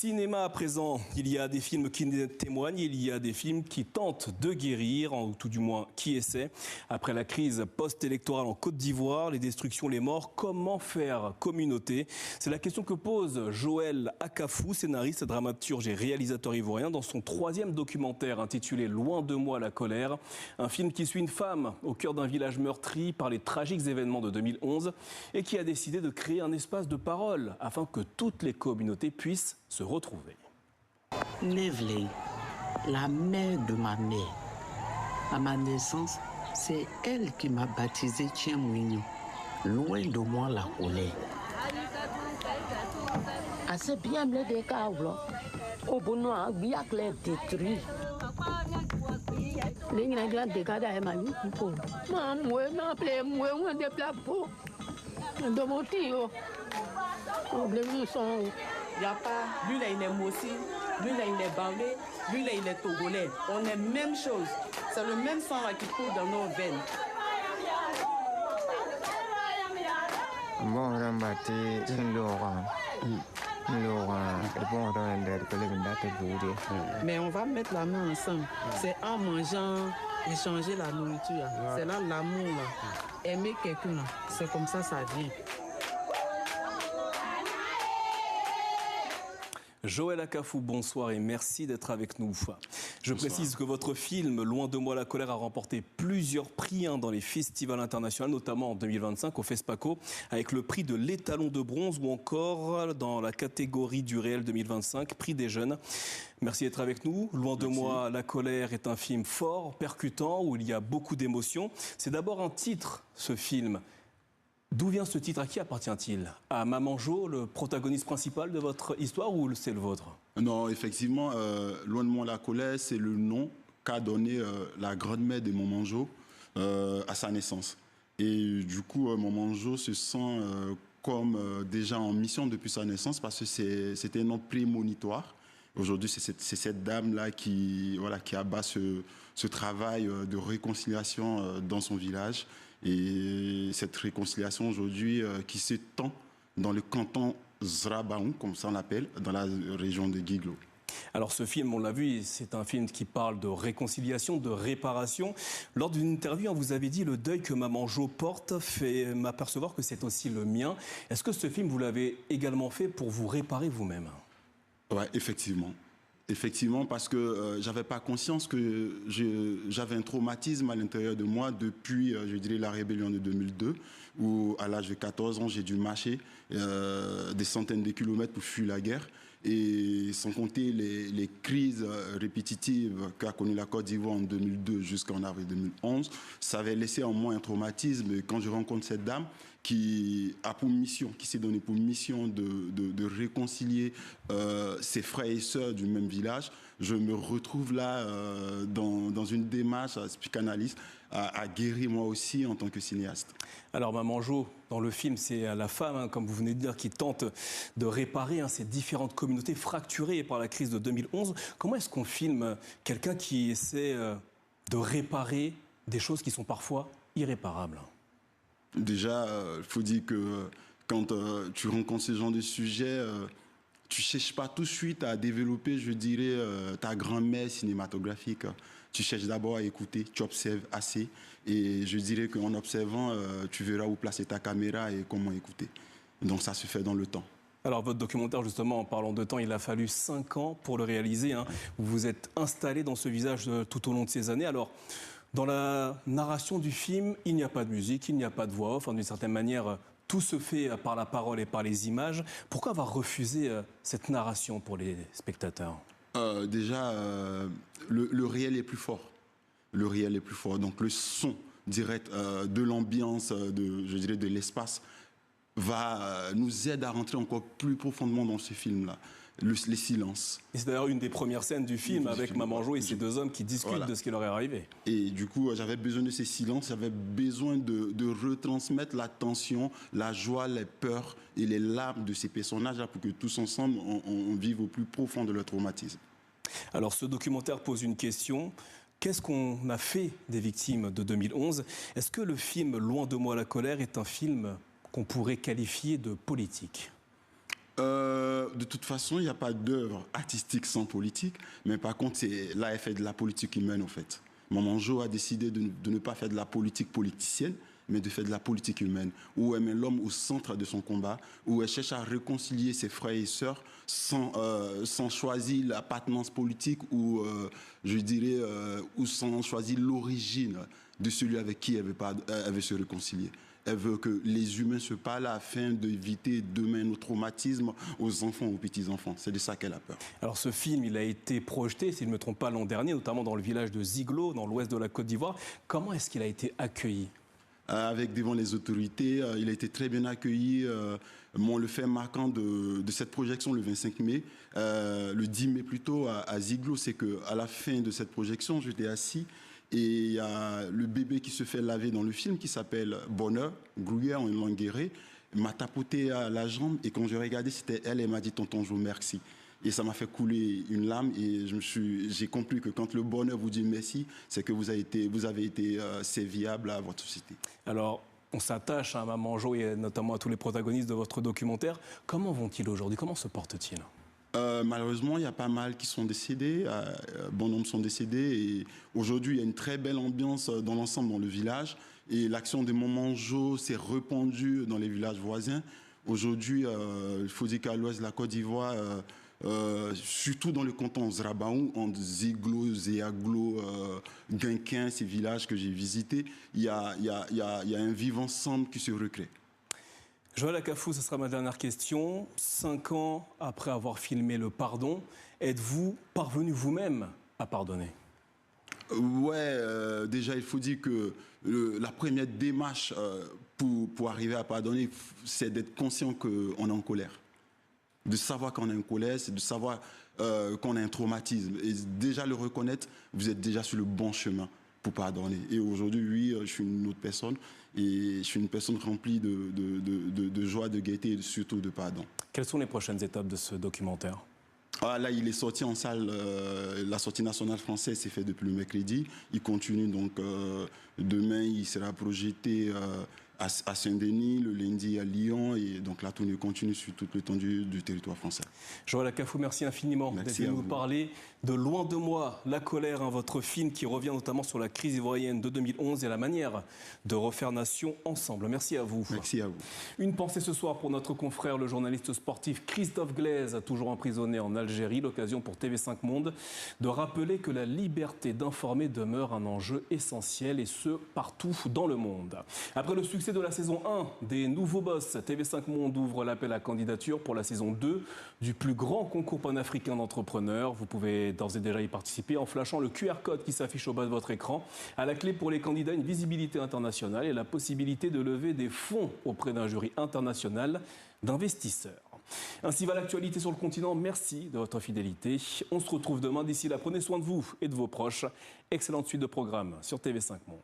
Cinéma à présent, il y a des films qui témoignent, il y a des films qui tentent de guérir, ou tout du moins qui essaient. Après la crise post-électorale en Côte d'Ivoire, les destructions, les morts, comment faire communauté? C'est la question que pose Joël Akafou, scénariste, dramaturge et réalisateur ivoirien, dans son 3e documentaire intitulé Loin de moi la colère. Un film qui suit une femme au cœur d'un village meurtri par les tragiques événements de 2011 et qui a décidé de créer un espace de parole afin que toutes les communautés puissent se retrouver. Nevley, la mère de ma mère, à ma naissance, c'est elle qui m'a baptisé Tiemouigno. Loin de moi la colère. Assez bien blé des câbles. Au bon bien clair détruit. Les gens qui ont des mali pour. Moi, non, plaît, moi, on déplace pour. De mon tio. On blâme son. Il n'y a pas, lui là il est Mossi, lui là il est Bambé, lui là il est Togolais. On est même chose. C'est le même sang là qui coule dans nos veines. Mais on va mettre la main ensemble. C'est en mangeant, échanger la nourriture. C'est là l'amour là. Aimer quelqu'un là. C'est comme ça vient. Joël Akafou, bonsoir et merci d'être avec nous. Je précise que votre film, Loin de moi la colère, a remporté plusieurs prix dans les festivals internationaux, notamment en 2025 au FESPACO, avec le prix de l'étalon de bronze ou encore dans la catégorie du réel 2025, prix des jeunes. Merci d'être avec nous. Loin de moi la colère est un film fort, percutant, où il y a beaucoup d'émotions. C'est d'abord un titre, ce film. D'où vient ce titre? À qui appartient-il? À Maman Jo, le protagoniste principal de votre histoire, ou c'est le vôtre? Non, effectivement, Loin de moi la colère, c'est le nom qu'a donné la grand-mère de Maman Jo à sa naissance. Et du coup, Maman Jo se sent comme déjà en mission depuis sa naissance parce que c'était un nom prémonitoire. Aujourd'hui, c'est cette dame-là qui abat ce travail de réconciliation dans son village. Et cette réconciliation aujourd'hui qui s'étend dans le canton Zrabaon, comme ça on l'appelle, dans la région de Guiglo. Alors ce film, on l'a vu, c'est un film qui parle de réconciliation, de réparation. Lors d'une interview, vous avez dit le deuil que Maman Jo porte fait m'apercevoir que c'est aussi le mien. Est-ce que ce film, vous l'avez également fait pour vous réparer vous-même? Oui, effectivement. Effectivement, parce que j'avais pas conscience que j'avais un traumatisme à l'intérieur de moi depuis, je dirais, la rébellion de 2002, où à l'âge de 14 ans, j'ai dû marcher des centaines de kilomètres pour fuir la guerre. Et sans compter les crises répétitives qu'a connu la Côte d'Ivoire en 2002 jusqu'en avril 2011, ça avait laissé en moi un traumatisme. Et quand je rencontre cette dame qui a pour mission, qui s'est donné pour mission de réconcilier ses frères et sœurs du même village, je me retrouve là dans une démarche psychanalyste à guérir moi aussi en tant que cinéaste. Alors Maman Jo, dans le film, c'est la femme, comme vous venez de dire, qui tente de réparer ces différentes communautés fracturées par la crise de 2011. Comment est-ce qu'on filme quelqu'un qui essaie de réparer des choses qui sont parfois irréparables? Déjà, il faut dire que quand tu rencontres ce genre de sujet, tu ne cherches pas tout de suite à développer, je dirais, ta grand-mère cinématographique. Tu cherches d'abord à écouter, tu observes assez. Et je dirais qu'en observant, tu verras où placer ta caméra et comment écouter. Donc ça se fait dans le temps. Alors votre documentaire, justement, en parlant de temps, il a fallu 5 ans pour le réaliser. Vous vous êtes installé dans ce visage tout au long de ces années. Alors, dans la narration du film, il n'y a pas de musique, il n'y a pas de voix off. D'une certaine manière, tout se fait par la parole et par les images. Pourquoi avoir refusé cette narration pour les spectateurs? Déjà, le réel est plus fort. Le réel est plus fort. Donc le son direct de l'ambiance, je dirais de l'espace, nous aide à rentrer encore plus profondément dans ce film-là. Les silences. Et c'est d'ailleurs une des premières scènes du film avec Maman Jo et ces deux hommes qui discutent de ce qui leur est arrivé. Et du coup, j'avais besoin de ces silences, j'avais besoin de retransmettre la tension, la joie, les peurs et les larmes de ces personnages-là pour que tous ensemble, on vive au plus profond de leur traumatisme. Alors ce documentaire pose une question. Qu'est-ce qu'on a fait des victimes de 2011? Est-ce que le film Loin de moi la colère est un film qu'on pourrait qualifier de politique? De toute façon, il n'y a pas d'œuvre artistique sans politique, mais par contre, c'est là, elle fait de la politique humaine, en fait. Maman Jo a décidé de ne pas faire de la politique politicienne, mais de faire de la politique humaine, où elle met l'homme au centre de son combat, où elle cherche à réconcilier ses frères et sœurs sans choisir l'appartenance politique ou, je dirais, ou sans choisir l'origine de celui avec qui elle veut se réconcilier. Elle veut que les humains se parlent afin d'éviter demain nos traumatismes aux enfants, aux petits-enfants. C'est de ça qu'elle a peur. Alors ce film, il a été projeté, si je ne me trompe pas, l'an dernier, notamment dans le village de Ziglo, dans l'ouest de la Côte d'Ivoire. Comment est-ce qu'il a été accueilli ? Avec devant les autorités, il a été très bien accueilli. Le fait marquant de cette projection le 25 mai, le 10 mai plutôt, à Ziglo, c'est qu'à la fin de cette projection, j'étais assis et il y a le bébé qui se fait laver dans le film qui s'appelle Bonheur, Gruyère en langue guérée, m'a tapoté à la jambe et quand je regardais, c'était elle, elle m'a dit « Tonton Jo, merci ». Et ça m'a fait couler une larme et j'ai compris que quand le bonheur vous dit merci, c'est que vous avez été serviable à votre société. Alors, on s'attache à Maman Jo et notamment à tous les protagonistes de votre documentaire. Comment vont-ils aujourd'hui? Comment se portent-ils? Malheureusement, il y a pas mal qui sont décédés, bon nombre sont décédés. Et aujourd'hui, il y a une très belle ambiance dans l'ensemble dans le village. Et l'action de Maman Jo s'est répandue dans les villages voisins. Aujourd'hui, il faut dire qu'à l'ouest de la Côte d'Ivoire, surtout dans le canton Zrabaou, entre Ziglo, Zéaglo, Guinquin, ces villages que j'ai visités, il y a un vivre ensemble qui se recrée. Joël Akafou, ce sera ma dernière question. 5 ans après avoir filmé Le Pardon, êtes-vous parvenu vous-même à pardonner? Ouais, déjà il faut dire que la première démarche pour arriver à pardonner, c'est d'être conscient qu'on est en colère. De savoir qu'on est en colère, c'est de savoir qu'on a un traumatisme. Et déjà le reconnaître, vous êtes déjà sur le bon chemin pour pardonner. Et aujourd'hui, oui, je suis une autre personne. Et je suis une personne remplie de joie, de gaieté et surtout de pardon. Quelles sont les prochaines étapes de ce documentaire? Là, il est sorti en salle. La sortie nationale française s'est faite depuis le mercredi. Il continue donc demain, il sera projeté à Saint-Denis, le lundi à Lyon. Et donc la tournée continue sur toute l'étendue du territoire français. Joël Akafou, merci infiniment d'être venu nous parler de Loin de moi, la colère, votre film qui revient notamment sur la crise ivoirienne de 2011 et la manière de refaire nation ensemble. Merci à vous. Merci à vous. Une pensée ce soir pour notre confrère, le journaliste sportif Christophe Glaise, toujours emprisonné en Algérie. L'occasion pour TV5 Monde de rappeler que la liberté d'informer demeure un enjeu essentiel et ce, partout dans le monde. Après le succès de la saison 1 des Nouveaux Boss, TV5 Monde ouvre l'appel à candidature pour la saison 2 du plus grand concours panafricain d'entrepreneurs. Vous pouvez d'ores et déjà y participer en flashant le QR code qui s'affiche au bas de votre écran. À la clé pour les candidats, une visibilité internationale et la possibilité de lever des fonds auprès d'un jury international d'investisseurs. Ainsi va l'actualité sur le continent. Merci de votre fidélité. On se retrouve demain. D'ici là, prenez soin de vous et de vos proches. Excellente suite de programmes sur TV5 Monde.